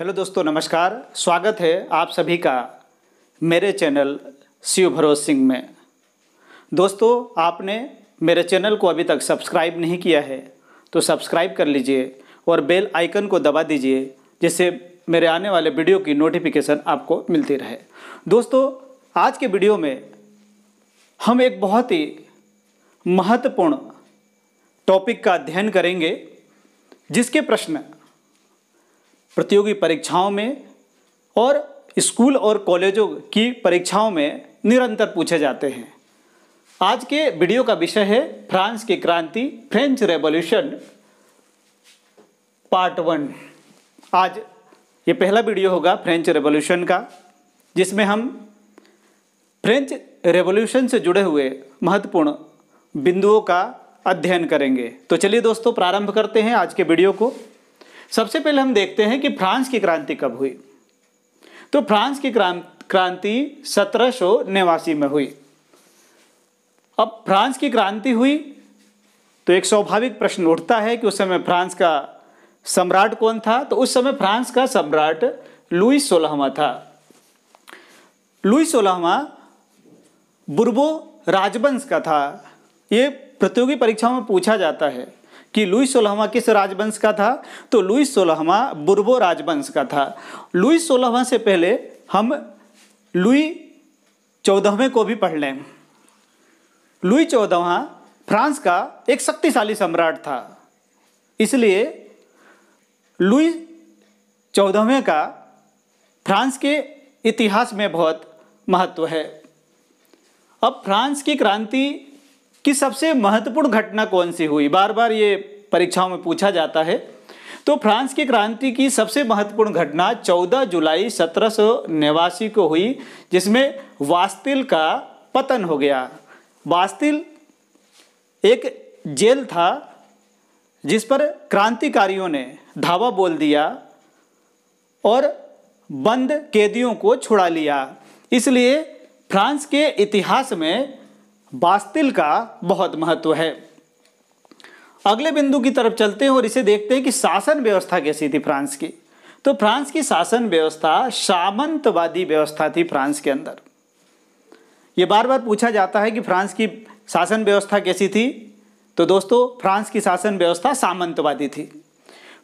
Hello दोस्तों, नमस्कार। स्वागत है आप सभी का मेरे चैनल शिव भरोस सिंह में। दोस्तों, आपने मेरे चैनल को अभी तक सब्सक्राइब नहीं किया है तो सब्सक्राइब कर लीजिए और बेल आइकन को दबा दीजिए, जिससे मेरे आने वाले वीडियो की नोटिफिकेशन आपको मिलती रहे। दोस्तों, आज के वीडियो में हम एक बहुत ही महत्वपूर्ण टॉपिक का अध्ययन करेंगे, जिसके प्रश्न प्रतियोगी परीक्षाओं में और स्कूल और कॉलेजों की परीक्षाओं में निरंतर पूछे जाते हैं। आज के वीडियो का विषय है फ्रांस की क्रांति, फ्रेंच रेवोल्यूशन पार्ट 1। आज ये पहला वीडियो होगा फ्रेंच रेवोल्यूशन का, जिसमें हम फ्रेंच रेवोल्यूशन से जुड़े हुए महत्वपूर्ण बिंदुओं का अध्ययन करेंगे। तो चलिए दोस्तों, प्रारंभ करते हैं आज के वीडियो को। सबसे पहले हम देखते हैं कि फ्रांस की क्रांति कब हुई। तो फ्रांस की क्रांति 1789 में हुई। अब फ्रांस की क्रांति हुई तो एक स्वाभाविक प्रश्न उठता है कि उस समय फ्रांस का सम्राट कौन था। तो उस समय फ्रांस का सम्राट लुई 16वां था। लुई 16वां बुर्बो राजवंश का था। ये प्रतियोगी परीक्षाओं में पूछा जाता है कि लुई 16वां किस राजवंश का था। तो लुई 16वां बुर्बो राजवंश का था। लुई 16वां से पहले हम लुई 14वें को भी पढ़ लें। लुई 14वां फ्रांस का एक शक्तिशाली सम्राट था, इसलिए लुई 14वें का फ्रांस के इतिहास में बहुत महत्व है। अब फ्रांस की क्रांति की सबसे महत्वपूर्ण घटना कौन सी हुई, बार बार ये परीक्षाओं में पूछा जाता है। तो फ्रांस की क्रांति की सबसे महत्वपूर्ण घटना 14 जुलाई 1789 को हुई, जिसमें वास्तिल का पतन हो गया। वास्तिल एक जेल था जिस पर क्रांतिकारियों ने धावा बोल दिया और बंद कैदियों को छुड़ा लिया। इसलिए फ्रांस के इतिहास में बास्तिल का बहुत महत्व है। अगले बिंदु की तरफ चलते हैं और इसे देखते हैं कि शासन व्यवस्था कैसी थी फ्रांस की। तो फ्रांस की शासन व्यवस्था सामंतवादी व्यवस्था थी फ्रांस के अंदर। ये बार बार पूछा जाता है कि फ्रांस की शासन व्यवस्था कैसी थी। तो दोस्तों, फ्रांस की शासन व्यवस्था सामंतवादी थी।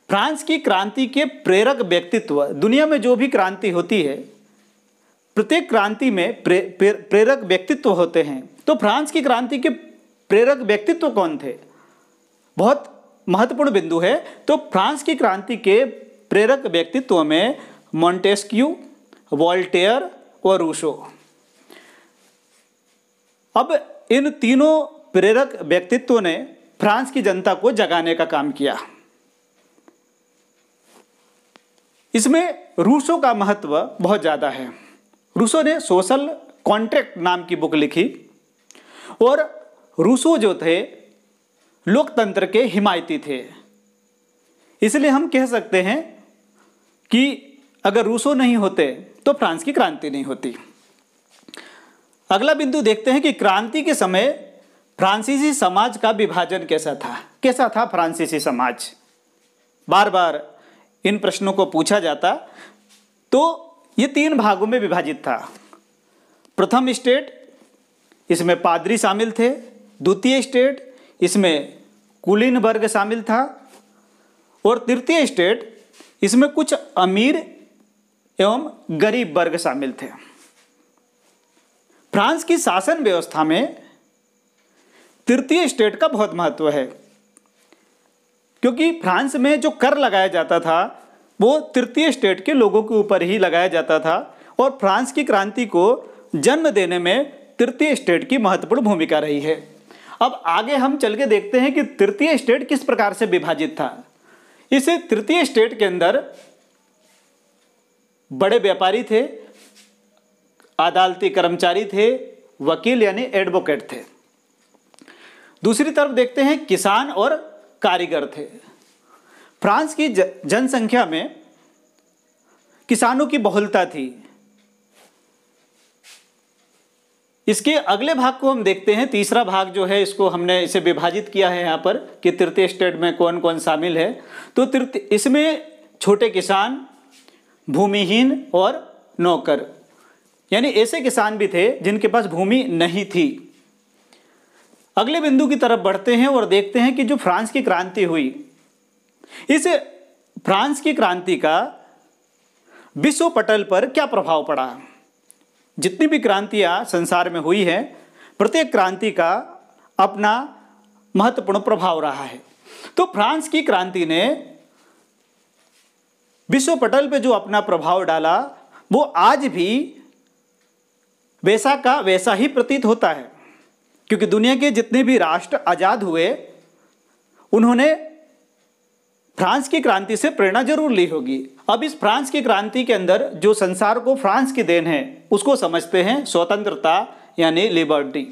फ्रांस की क्रांति के प्रेरक व्यक्तित्व, दुनिया में जो भी क्रांति होती है प्रत्येक क्रांति में प्रेरक व्यक्तित्व होते हैं। तो फ्रांस की क्रांति के प्रेरक व्यक्तित्व कौन थे, बहुत महत्वपूर्ण बिंदु है। तो फ्रांस की क्रांति के प्रेरक व्यक्तित्व में मोंटेस्क्यू, वोल्टेयर और रूसो। अब इन तीनों प्रेरक व्यक्तित्वों ने फ्रांस की जनता को जगाने का काम किया। इसमें रूसो का महत्व बहुत ज़्यादा है। रूसो ने सोशल कॉन्ट्रैक्ट नाम की बुक लिखी और रूसो जो थे लोकतंत्र के हिमायती थे। इसलिए हम कह सकते हैं कि अगर रूसो नहीं होते तो फ्रांस की क्रांति नहीं होती। अगला बिंदु देखते हैं कि क्रांति के समय फ्रांसीसी समाज का विभाजन कैसा था फ्रांसीसी समाज। बार बार इन प्रश्नों को पूछा जाता। तो ये 3 भागों में विभाजित था। प्रथम स्टेट, इसमें पादरी शामिल थे। द्वितीय स्टेट, इसमें कुलीन वर्ग शामिल था। और तृतीय स्टेट, इसमें कुछ अमीर एवं गरीब वर्ग शामिल थे। फ्रांस की शासन व्यवस्था में तृतीय स्टेट का बहुत महत्व है, क्योंकि फ्रांस में जो कर लगाया जाता था वो तृतीय स्टेट के लोगों के ऊपर ही लगाया जाता था। और फ्रांस की क्रांति को जन्म देने में तृतीय स्टेट की महत्वपूर्ण भूमिका रही है। अब आगे हम चल के देखते हैं कि तृतीय स्टेट किस प्रकार से विभाजित था। इस तृतीय स्टेट के अंदर बड़े व्यापारी थे, अदालती कर्मचारी थे, वकील यानी एडवोकेट थे। दूसरी तरफ देखते हैं किसान और कारीगर थे। फ्रांस की जनसंख्या में किसानों की बहुलता थी। इसके अगले भाग को हम देखते हैं। तीसरा भाग जो है, इसको हमने इसे विभाजित किया है यहाँ पर कि तृतीय स्टेट में कौन कौन शामिल है। तो इसमें छोटे किसान, भूमिहीन और नौकर, यानी ऐसे किसान भी थे जिनके पास भूमि नहीं थी। अगले बिंदु की तरफ बढ़ते हैं और देखते हैं कि जो फ्रांस की क्रांति हुई, इस फ्रांस की क्रांति का विश्व पटल पर क्या प्रभाव पड़ा। जितनी भी क्रांतियां संसार में हुई है, प्रत्येक क्रांति का अपना महत्वपूर्ण प्रभाव रहा है। तो फ्रांस की क्रांति ने विश्व पटल पे जो अपना प्रभाव डाला, वो आज भी वैसा का वैसा ही प्रतीत होता है, क्योंकि दुनिया के जितने भी राष्ट्र आजाद हुए, उन्होंने फ्रांस की क्रांति से प्रेरणा जरूर ली होगी। अब इस फ्रांस की क्रांति के अंदर जो संसार को फ्रांस की देन है, उसको समझते हैं स्वतंत्रता यानी लिबर्टी,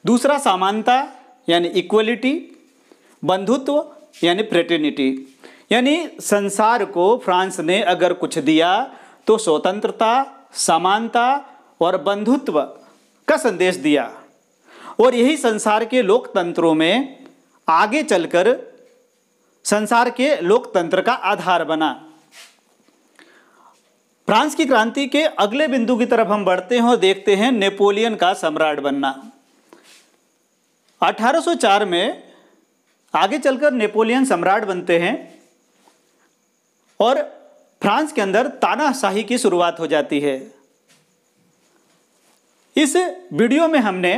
दूसरा समानता यानी इक्वलिटी, बंधुत्व यानी फ्रेटर्निटी। यानी संसार को फ्रांस ने अगर कुछ दिया तो स्वतंत्रता, समानता और बंधुत्व का संदेश दिया, और यही संसार के लोकतंत्रों में आगे चलकर संसार के लोकतंत्र का आधार बना। फ्रांस की क्रांति के अगले बिंदु की तरफ हम बढ़ते हैं और देखते हैं नेपोलियन का सम्राट बनना। 1804 में आगे चलकर नेपोलियन सम्राट बनते हैं और फ्रांस के अंदर तानाशाही की शुरुआत हो जाती है। इस वीडियो में हमने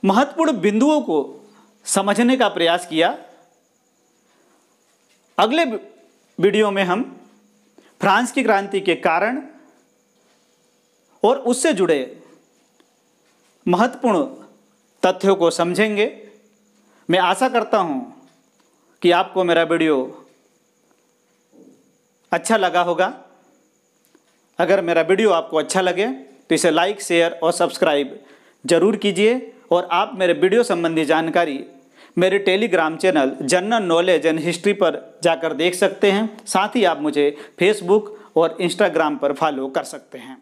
महत्वपूर्ण बिंदुओं को समझने का प्रयास किया। अगले वीडियो में हम फ्रांस की क्रांति के कारण और उससे जुड़े महत्वपूर्ण तथ्यों को समझेंगे। मैं आशा करता हूं कि आपको मेरा वीडियो अच्छा लगा होगा। अगर मेरा वीडियो आपको अच्छा लगे तो इसे लाइक, शेयर और सब्सक्राइब जरूर कीजिए, और आप मेरे वीडियो संबंधी जानकारी मेरे Telegram channel general knowledge and history पर जाकर देख सकते हैं। साथ ही आप मुझे फेसबुक और इंस्टाग्राम पर फॉलो कर सकते हैं।